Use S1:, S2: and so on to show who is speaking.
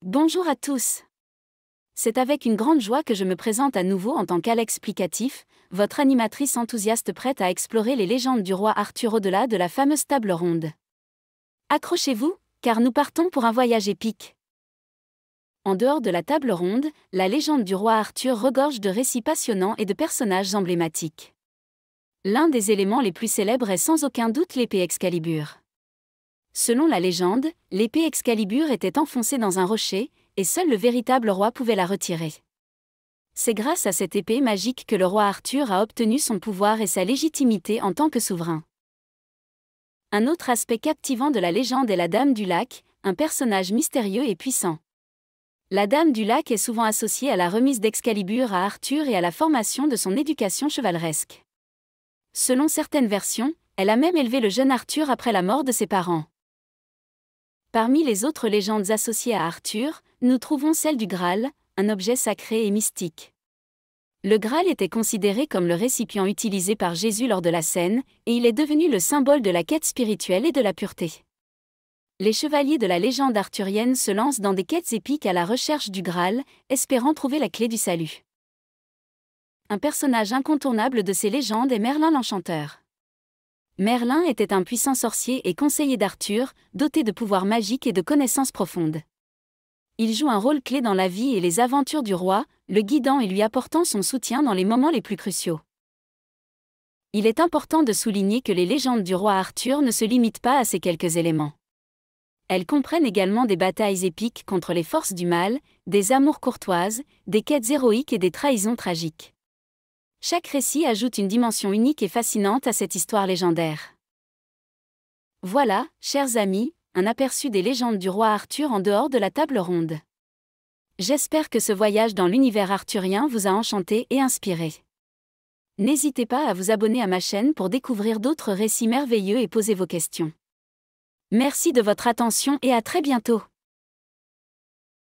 S1: Bonjour à tous. C'est avec une grande joie que je me présente à nouveau en tant qu'Alexplicatif, votre animatrice enthousiaste prête à explorer les légendes du roi Arthur au-delà de la fameuse table ronde. Accrochez-vous, car nous partons pour un voyage épique. En dehors de la table ronde, la légende du roi Arthur regorge de récits passionnants et de personnages emblématiques. L'un des éléments les plus célèbres est sans aucun doute l'épée Excalibur. Selon la légende, l'épée Excalibur était enfoncée dans un rocher, et seul le véritable roi pouvait la retirer. C'est grâce à cette épée magique que le roi Arthur a obtenu son pouvoir et sa légitimité en tant que souverain. Un autre aspect captivant de la légende est la Dame du Lac, un personnage mystérieux et puissant. La Dame du Lac est souvent associée à la remise d'Excalibur à Arthur et à la formation de son éducation chevaleresque. Selon certaines versions, elle a même élevé le jeune Arthur après la mort de ses parents. Parmi les autres légendes associées à Arthur, nous trouvons celle du Graal, un objet sacré et mystique. Le Graal était considéré comme le récipient utilisé par Jésus lors de la scène, et il est devenu le symbole de la quête spirituelle et de la pureté. Les chevaliers de la légende arthurienne se lancent dans des quêtes épiques à la recherche du Graal, espérant trouver la clé du salut. Un personnage incontournable de ces légendes est Merlin l'Enchanteur. Merlin était un puissant sorcier et conseiller d'Arthur, doté de pouvoirs magiques et de connaissances profondes. Il joue un rôle clé dans la vie et les aventures du roi, le guidant et lui apportant son soutien dans les moments les plus cruciaux. Il est important de souligner que les légendes du roi Arthur ne se limitent pas à ces quelques éléments. Elles comprennent également des batailles épiques contre les forces du mal, des amours courtoises, des quêtes héroïques et des trahisons tragiques. Chaque récit ajoute une dimension unique et fascinante à cette histoire légendaire. Voilà, chers amis, un aperçu des légendes du roi Arthur en dehors de la table ronde. J'espère que ce voyage dans l'univers arthurien vous a enchanté et inspiré. N'hésitez pas à vous abonner à ma chaîne pour découvrir d'autres récits merveilleux et poser vos questions. Merci de votre attention et à très bientôt.